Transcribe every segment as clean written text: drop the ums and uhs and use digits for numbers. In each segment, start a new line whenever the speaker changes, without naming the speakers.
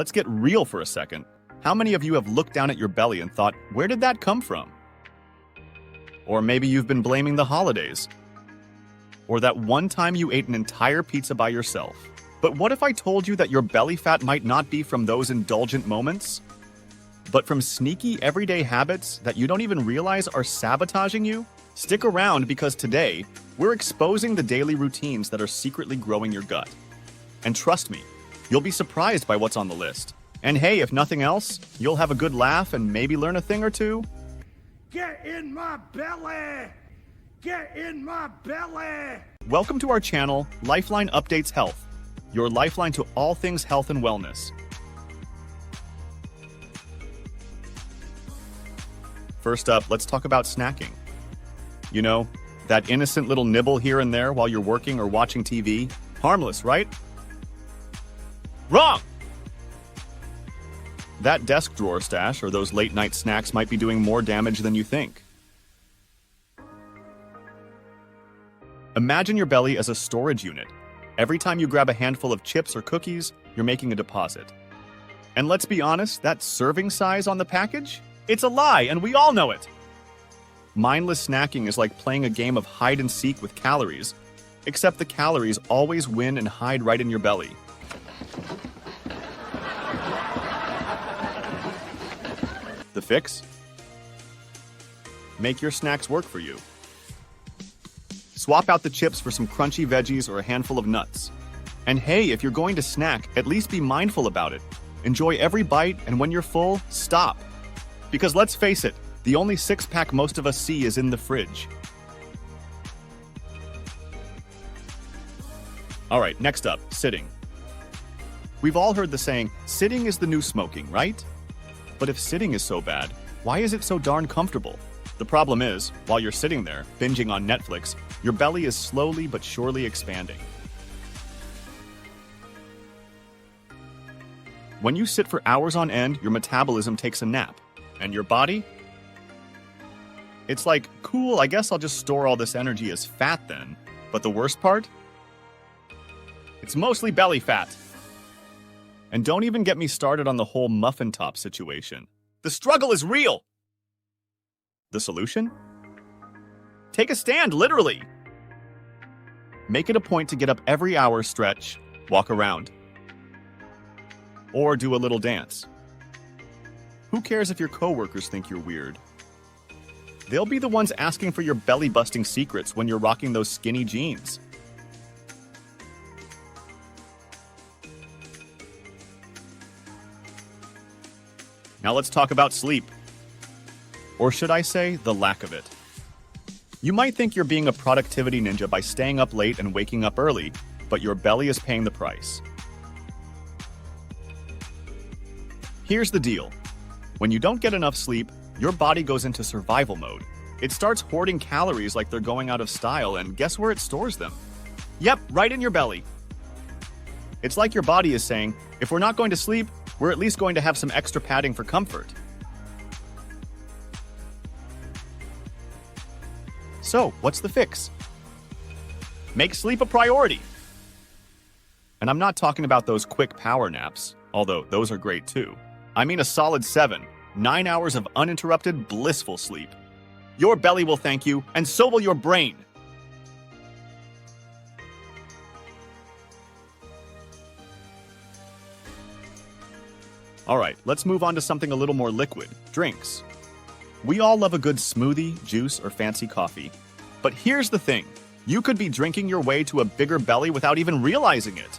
let's get real for a second. How many of you have looked down at your belly and thought, where did that come from? Or maybe you've been blaming the holidays. Or that one time you ate an entire pizza by yourself. But what if I told you that your belly fat might not be from those indulgent moments, but from sneaky everyday habits that you don't even realize are sabotaging you? Stick around because today, we're exposing the daily routines that are secretly growing your gut. And trust me, you'll be surprised by what's on the list. And hey, if nothing else, you'll have a good laugh and maybe learn a thing or two.
Get in my belly! Get in my belly!
Welcome to our channel, Lifeline Updates Health, your lifeline to all things health and wellness. First up, let's talk about snacking. You know, that innocent little nibble here and there while you're working or watching TV. Harmless, right? Wrong! That desk drawer stash or those late night snacks might be doing more damage than you think. Imagine your belly as a storage unit. Every time you grab a handful of chips or cookies, you're making a deposit. And let's be honest, that serving size on the package? It's a lie, and we all know it. Mindless snacking is like playing a game of hide and seek with calories, except the calories always win and hide right in your belly. The fix? Make your snacks work for you. Swap out the chips for some crunchy veggies or a handful of nuts. And hey, if you're going to snack, at least be mindful about it. Enjoy every bite, and when you're full, stop. Because let's face it, the only six-pack most of us see is in the fridge. All right, next up, sitting. We've all heard the saying, sitting is the new smoking, right? But if sitting is so bad, why is it so darn comfortable? The problem is, while you're sitting there, binging on Netflix, your belly is slowly but surely expanding. When you sit for hours on end, your metabolism takes a nap. And your body? It's like, cool, I guess I'll just store all this energy as fat then. But the worst part? It's mostly belly fat. And don't even get me started on the whole muffin top situation. The struggle is real! The solution? Take a stand, literally! Make it a point to get up every hour, stretch, walk around. Or do a little dance. Who cares if your coworkers think you're weird? They'll be the ones asking for your belly-busting secrets when you're rocking those skinny jeans. Now let's talk about sleep. Or should I say, the lack of it. You might think you're being a productivity ninja by staying up late and waking up early, but your belly is paying the price. Here's the deal. When you don't get enough sleep, your body goes into survival mode. It starts hoarding calories like they're going out of style, and guess where it stores them? Yep, right in your belly. It's like your body is saying, if we're not going to sleep, we're at least going to have some extra padding for comfort. So, what's the fix? Make sleep a priority. And I'm not talking about those quick power naps, although those are great too. I mean a solid 9 hours of uninterrupted, blissful sleep. Your belly will thank you, and so will your brain. All right, let's move on to something a little more liquid, drinks. We all love a good smoothie, juice, or fancy coffee. But here's the thing, you could be drinking your way to a bigger belly without even realizing it.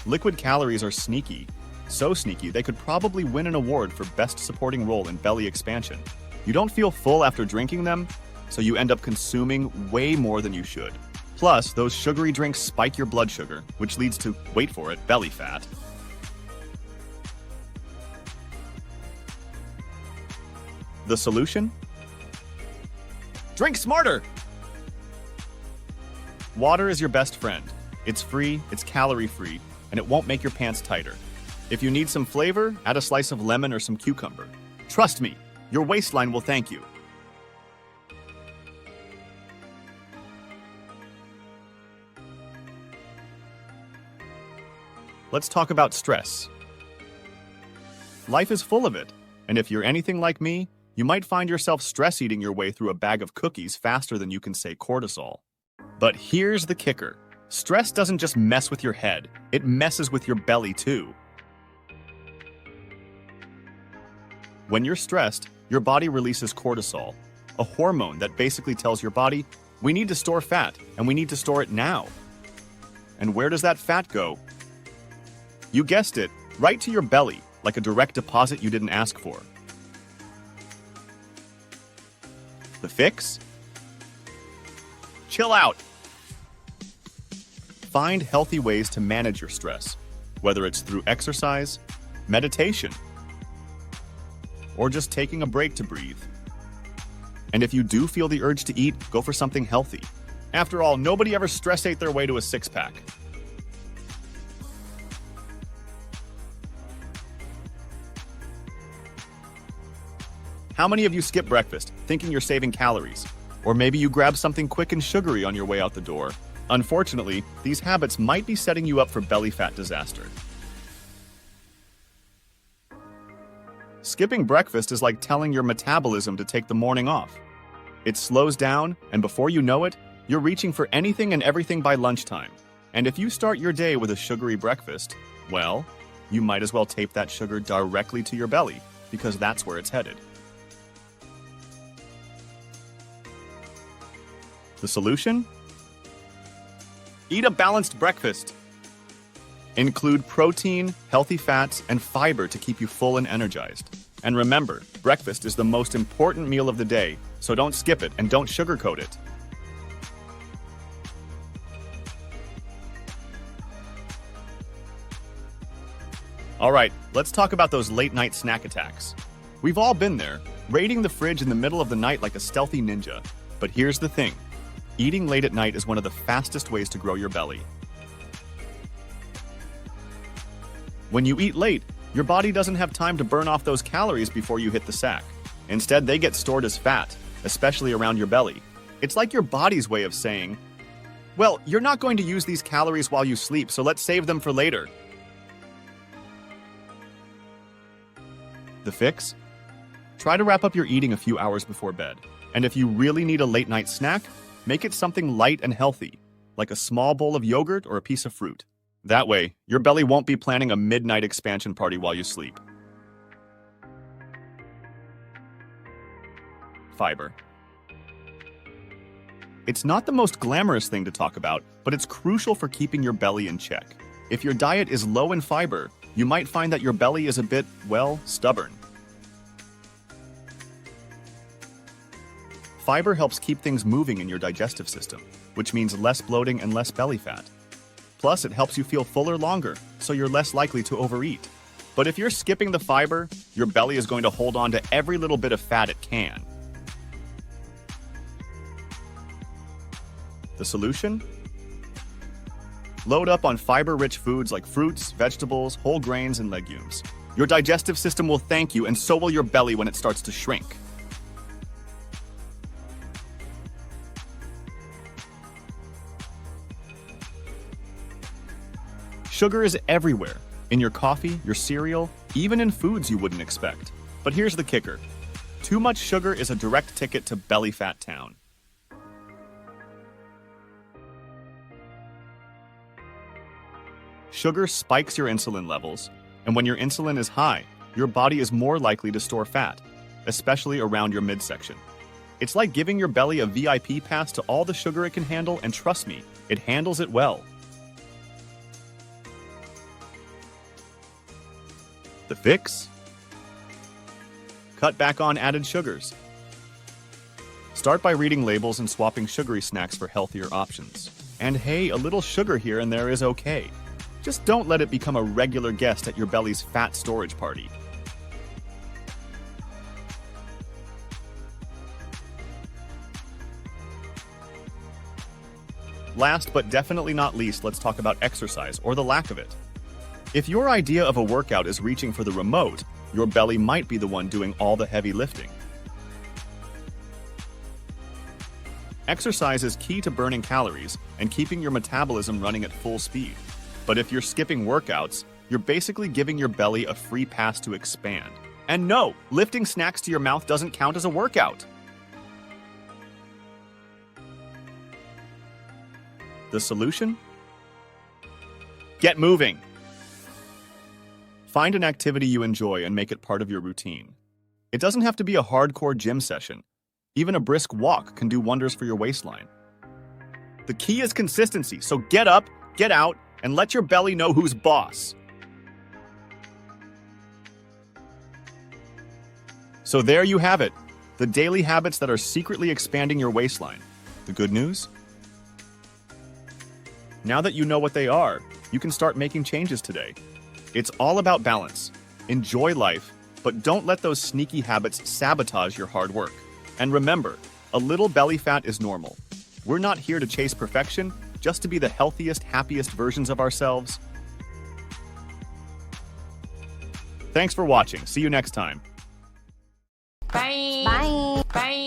Liquid calories are sneaky. So sneaky, they could probably win an award for Best Supporting Role in Belly Expansion. You don't feel full after drinking them, so you end up consuming way more than you should. Plus, those sugary drinks spike your blood sugar, which leads to, wait for it, belly fat. The solution? Drink smarter! Water is your best friend. It's free, it's calorie-free, and it won't make your pants tighter. If you need some flavor, add a slice of lemon or some cucumber. Trust me, your waistline will thank you. let's talk about stress. Life is full of it, and if you're anything like me, you might find yourself stress eating your way through a bag of cookies faster than you can say cortisol. But here's the kicker. Stress doesn't just mess with your head, it messes with your belly too. When you're stressed, your body releases cortisol, a hormone that basically tells your body, we need to store fat, and we need to store it now. And where does that fat go? You guessed it, right to your belly, like a direct deposit you didn't ask for. The fix? Chill out. Find healthy ways to manage your stress, whether it's through exercise, meditation, or just taking a break to breathe. And if you do feel the urge to eat, go for something healthy. After all, nobody ever stress ate their way to a six-pack. How many of you skip breakfast, thinking you're saving calories? Or maybe you grab something quick and sugary on your way out the door. Unfortunately, these habits might be setting you up for belly fat disaster. Skipping breakfast is like telling your metabolism to take the morning off. It slows down, and before you know it, you're reaching for anything and everything by lunchtime. And if you start your day with a sugary breakfast, well, you might as well tape that sugar directly to your belly, because that's where it's headed. The solution? Eat a balanced breakfast. Include protein, healthy fats, and fiber to keep you full and energized. And remember, breakfast is the most important meal of the day, so don't skip it and don't sugarcoat it. All right, let's talk about those late-night snack attacks. We've all been there, raiding the fridge in the middle of the night like a stealthy ninja. But here's the thing. Eating late at night is one of the fastest ways to grow your belly. When you eat late, your body doesn't have time to burn off those calories before you hit the sack. Instead, they get stored as fat, especially around your belly. It's like your body's way of saying, well, you're not going to use these calories while you sleep, so let's save them for later. The fix? Try to wrap up your eating a few hours before bed. And if you really need a late-night snack, make it something light and healthy, like a small bowl of yogurt or a piece of fruit. That way, your belly won't be planning a midnight expansion party while you sleep. Fiber. It's not the most glamorous thing to talk about, but it's crucial for keeping your belly in check. If your diet is low in fiber, you might find that your belly is a bit, well, stubborn. Fiber helps keep things moving in your digestive system, which means less bloating and less belly fat. Plus, it helps you feel fuller longer, so you're less likely to overeat. But if you're skipping the fiber, your belly is going to hold on to every little bit of fat it can. The solution? Load up on fiber-rich foods like fruits, vegetables, whole grains, and legumes. Your digestive system will thank you, and so will your belly when it starts to shrink. Sugar is everywhere, in your coffee, your cereal, even in foods you wouldn't expect. But here's the kicker. Too much sugar is a direct ticket to belly fat town. Sugar spikes your insulin levels, and when your insulin is high, your body is more likely to store fat, especially around your midsection. It's like giving your belly a VIP pass to all the sugar it can handle, and trust me, it handles it well. The fix? Cut back on added sugars. Start by reading labels and swapping sugary snacks for healthier options. And hey, a little sugar here and there is okay. Just don't let it become a regular guest at your belly's fat storage party. Last but definitely not least, let's talk about exercise, or the lack of it. If your idea of a workout is reaching for the remote, your belly might be the one doing all the heavy lifting. Exercise is key to burning calories and keeping your metabolism running at full speed. But if you're skipping workouts, you're basically giving your belly a free pass to expand. And no, lifting snacks to your mouth doesn't count as a workout. The solution? Get moving. Find an activity you enjoy and make it part of your routine. It doesn't have to be a hardcore gym session. Even a brisk walk can do wonders for your waistline. The key is consistency, so get up, get out, and let your belly know who's boss. So there you have it, the daily habits that are secretly expanding your waistline. The good news? Now that you know what they are, you can start making changes today. It's all about balance. Enjoy life, but don't let those sneaky habits sabotage your hard work. And remember, a little belly fat is normal. We're not here to chase perfection, just to be the healthiest, happiest versions of ourselves. Thanks for watching. See you next time.
Bye.
Bye.
Bye.